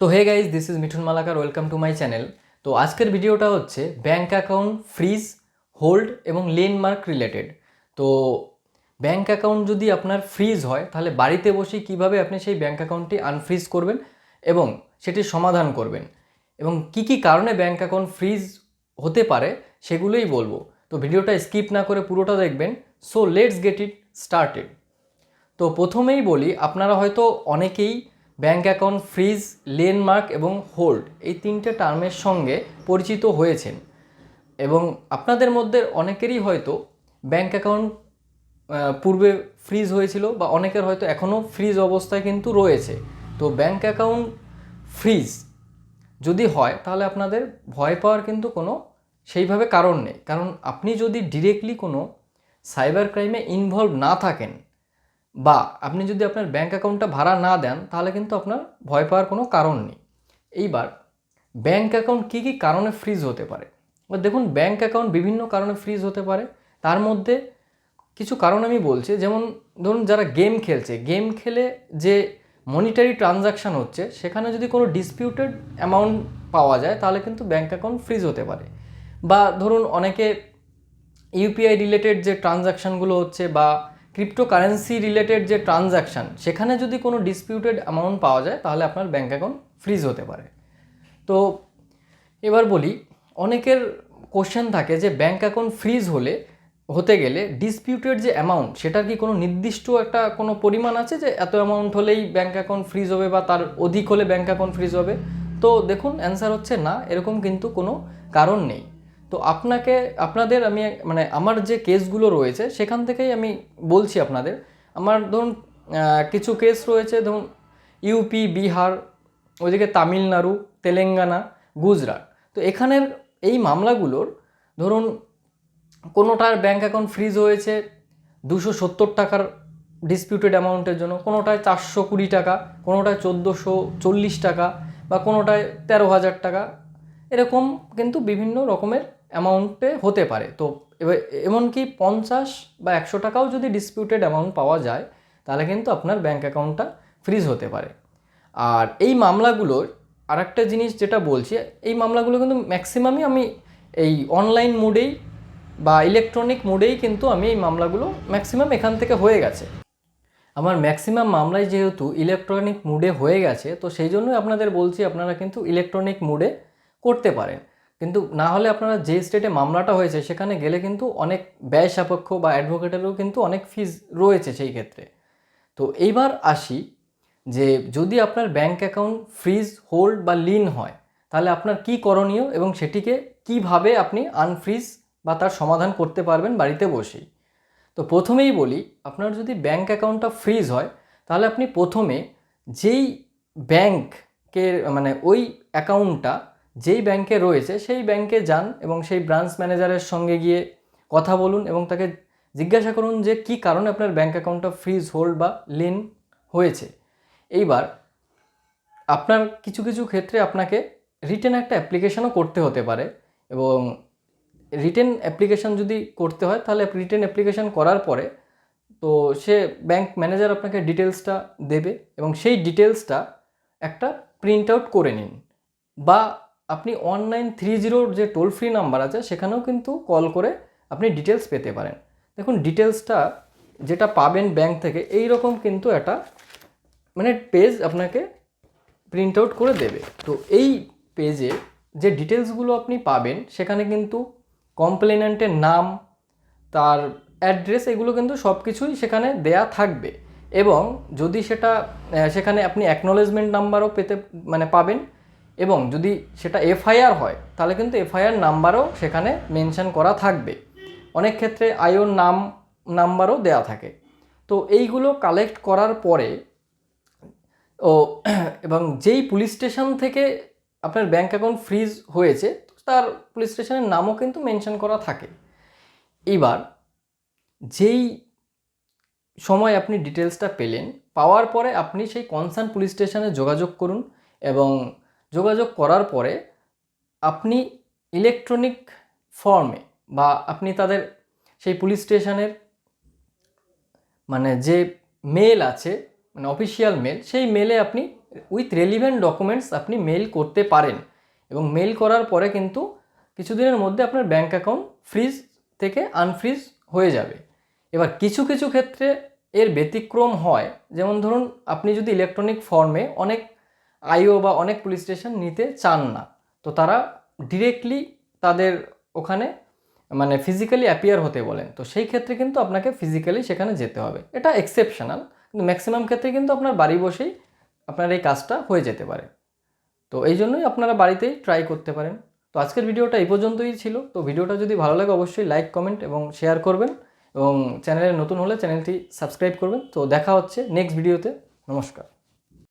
তো hey guys, this is Mithun Malakar, welcome to my channel. তো আজকের ভিডিওটা হচ্ছে ব্যাঙ্ক অ্যাকাউন্ট ফ্রিজ, হোল্ড এবং লেনমার্ক রিলেটেড। তো ব্যাঙ্ক অ্যাকাউন্ট যদি আপনার ফ্রিজ হয় তাহলে বাড়িতে বসেই কীভাবে আপনি সেই ব্যাঙ্ক অ্যাকাউন্টটি আনফ্রিজ করবেন এবং সেটির সমাধান করবেন এবং কি কি কারণে ব্যাঙ্ক অ্যাকাউন্ট ফ্রিজ হতে পারে সেগুলোই বলবো। তো ভিডিওটা স্কিপ না করে পুরোটা দেখবেন। So let's get it started. তো প্রথমেই বলি, আপনারা হয়তো অনেকেই ব্যাঙ্ক অ্যাকাউন্ট ফ্রিজ, লেনমার্ক এবং হোল্ড এই তিনটে টার্মের সঙ্গে পরিচিত হয়েছেন এবং আপনাদের মধ্যে অনেকেরই হয়তো ব্যাঙ্ক অ্যাকাউন্ট পূর্বে ফ্রিজ হয়েছিল বা অনেকের হয়তো এখনও ফ্রিজ অবস্থায় কিন্তু রয়েছে। তো ব্যাঙ্ক অ্যাকাউন্ট ফ্রিজ যদি হয় তাহলে আপনাদের ভয় পাওয়ার কিন্তু কোনো সেইভাবে কারণ নেই, কারণ আপনি যদি ডিরেক্টলি কোনো সাইবার ক্রাইমে ইনভলভ না থাকেন বা আপনি যদি আপনার ব্যাঙ্ক অ্যাকাউন্টটা ভাড়া না দেন তাহলে কিন্তু আপনার ভয় পাওয়ার কোনো কারণ নেই। এইবার ব্যাঙ্ক অ্যাকাউন্ট কী কী কারণে ফ্রিজ হতে পারে? দেখুন, ব্যাঙ্ক অ্যাকাউন্ট বিভিন্ন কারণে ফ্রিজ হতে পারে। তার মধ্যে কিছু কারণ আমি বলছি, যেমন ধরুন যারা গেম খেলছে, গেম খেলে যে মনিটারি ট্রানজাকশান হচ্ছে সেখানে যদি কোনো ডিসপিউটেড অ্যামাউন্ট পাওয়া যায় তাহলে কিন্তু ব্যাঙ্ক অ্যাকাউন্ট ফ্রিজ হতে পারে। বা ধরুন অনেকে ইউপিআই রিলেটেড যে ট্রানজাকশানগুলো হচ্ছে বা ক্রিপ্টোকারেন্সি রিলেটেড যে ট্রানজাকশান, সেখানে যদি কোনো ডিসপিউটেড অ্যামাউন্ট পাওয়া যায় তাহলে আপনার ব্যাঙ্ক অ্যাকাউন্ট ফ্রিজ হতে পারে। তো এবার বলি, অনেকের কোশ্চেন থাকে যে ব্যাঙ্ক অ্যাকাউন্ট ফ্রিজ হতে গেলে ডিসপিউটেড যে অ্যামাউন্ট সেটার কি কোনো নির্দিষ্ট একটা কোনো পরিমাণ আছে যে এত অ্যামাউন্ট হলেই ব্যাঙ্ক অ্যাকাউন্ট ফ্রিজ হবে বা তার অধিক হলে ব্যাঙ্ক অ্যাকাউন্ট ফ্রিজ হবে? তো দেখুন, অ্যান্সার হচ্ছে না, এরকম কিন্তু কোনো কারণ নেই। তো আপনাদের আমি আমার যে কেসগুলো রয়েছে সেখান থেকেই আমি বলছি আপনাদের। আমার ধরুন কিছু কেস রয়েছে, ধরুন ইউপি, বিহার, ওইদিকে তামিলনাড়ু, তেলেঙ্গানা, গুজরাট। তো এখানের এই মামলাগুলোর ধরুন কোনোটার ব্যাঙ্ক অ্যাকাউন্ট ফ্রিজ হয়েছে 270 টাকার ডিসপিউটেড অ্যামাউন্টের জন্য, কোনোটায় 420 টাকা, কোনোটায় 1440 টাকা বা কোনোটায় 13,000 টাকা, এরকম কিন্তু বিভিন্ন রকমের অ্যামাউন্টে হতে পারে। তো এবার এমনকি 50 বা 100 টাকাও যদি ডিসপিউটেড অ্যামাউন্ট পাওয়া যায় তাহলে কিন্তু আপনার ব্যাঙ্ক অ্যাকাউন্টটা ফ্রিজ হতে পারে। আর এই মামলাগুলোর আরেকটা জিনিস যেটা বলছি, এই মামলাগুলো কিন্তু ম্যাক্সিমামই আমি এই অনলাইন মোডেই বা ইলেকট্রনিক মোডেই কিন্তু আমি এই মামলাগুলো ম্যাক্সিমাম এখান থেকে হয়ে গেছে। আমার ম্যাক্সিমাম মামলাই যেহেতু ইলেকট্রনিক মোডে হয়ে গেছে, তো সেই জন্যই আপনাদের বলছি আপনারা কিন্তু ইলেকট্রনিক মোডে করতে পারেন। কিন্তু না হলে আপনারা যে স্টেটে মামলাটা হয়েছে সেখানে গেলে কিন্তু অনেক ব্যয় সাপেক্ষ বা অ্যাডভোকেটেরও কিন্তু অনেক ফিজ রয়েছে সেই ক্ষেত্রে। তো এইবার আসি যে যদি আপনার ব্যাঙ্ক অ্যাকাউন্ট ফ্রিজ, হোল্ড বা লিন হয় তাহলে আপনার কি করণীয় এবং সেটিকে কিভাবে আপনি আনফ্রিজ বা তার সমাধান করতে পারবেন বাড়িতে বসেই। তো প্রথমেই বলি, আপনার যদি ব্যাঙ্ক অ্যাকাউন্টটা ফ্রিজ হয় তাহলে আপনি প্রথমে যেই ব্যাঙ্কের ওই অ্যাকাউন্টটা যেই ব্যাঙ্কে রয়েছে সেই ব্যাঙ্কে যান এবং সেই ব্রাঞ্চ ম্যানেজারের সঙ্গে গিয়ে কথা বলুন এবং তাকে জিজ্ঞাসা করুন যে কী কারণে আপনার ব্যাঙ্ক অ্যাকাউন্টটা ফ্রিজ, হোল্ড বা লিন হয়েছে। এইবার আপনার কিছু কিছু ক্ষেত্রে আপনাকে রিটেন একটা অ্যাপ্লিকেশনও করতে হতে পারে এবং রিটেন অ্যাপ্লিকেশন যদি করতে হয় তাহলে রিটেন অ্যাপ্লিকেশন করার পরে তো সে ব্যাঙ্ক ম্যানেজার আপনাকে ডিটেলসটা দেবে এবং সেই ডিটেলসটা একটা প্রিন্ট আউট করে নিন বা আপনি 1930 যে টোল ফ্রি নাম্বার আছে সেখানেও কিন্তু কল করে আপনি ডিটেলস পেতে পারেন। দেখুন, ডিটেলসটা যেটা পাবেন ব্যাঙ্ক থেকে এই রকম কিন্তু একটা পেজ আপনাকে প্রিন্ট আউট করে দেবে। তো এই পেজে যে ডিটেলসগুলো আপনি পাবেন সেখানে কিন্তু কমপ্লেনেন্টের নাম, তার অ্যাড্রেস, এগুলো কিন্তু সব কিছুই সেখানে দেয়া থাকবে এবং যদি সেখানে আপনি অ্যাকনোলেজমেন্ট নাম্বারও পাবেন এবং যদি সেটা এফআইআর হয় তাহলে কিন্তু এফআইআর নাম্বারও সেখানে মেনশন করা থাকবে। অনেক ক্ষেত্রে আইওর নাম্বারও দেয়া থাকে। তো এইগুলো কালেক্ট করার পরে এবং যেই পুলিশ স্টেশন থেকে আপনার ব্যাঙ্ক অ্যাকাউন্ট ফ্রিজ হয়েছে তার পুলিশ স্টেশনের নামও কিন্তু মেনশন করা থাকে। এবার যেই সময় আপনি ডিটেলসটা পেলেন, পাওয়ার পরে আপনি সেই কনসার্ন পুলিশ স্টেশনে যোগাযোগ করুন এবং যোগাযোগ করার পরে আপনি ইলেকট্রনিক ফর্মে বা আপনি তাদের সেই পুলিশ স্টেশনের যে মেল আছে, অফিসিয়াল মেল, সেই মেলে আপনি উইথ রেলিভেন্ট ডকুমেন্টস আপনি মেল করতে পারেন, এবং মেল করার পরে কিন্তু কিছুদিনের মধ্যে আপনার ব্যাঙ্ক অ্যাকাউন্ট ফ্রিজ থেকে আনফ্রিজ হয়ে যাবে। এবার কিছু কিছু ক্ষেত্রে এর ব্যতিক্রম হয়, যেমন ধরুন আপনি যদি ইলেকট্রনিক ফর্মে অনেক আইও বা অনেক পুলিশ স্টেশন নিতে চান না, তো তারা ডিরেক্টলি তাদের ওখানে মানে ফিজিক্যালি অ্যাপিয়ার হতে বলেন, তো সেই ক্ষেত্রে কিন্তু আপনাকে ফিজিক্যালি সেখানে যেতে হবে। এটা এক্সেপশনাল, কিন্তু ম্যাক্সিমাম ক্ষেত্রে কিন্তু আপনার বাড়ি বসেই আপনার এই কাজটা হয়ে যেতে পারে। তো এই জন্যই আপনারা বাড়িতেই ট্রাই করতে পারেন। তো আজকের ভিডিওটা এই পর্যন্তই ছিল। তো ভিডিওটা যদি ভালো লাগে অবশ্যই লাইক, কমেন্ট এবং শেয়ার করবেন, এবং চ্যানেলে নতুন হলে চ্যানেলটি সাবস্ক্রাইব করবেন। তো দেখা হচ্ছে নেক্সট ভিডিওতে। নমস্কার।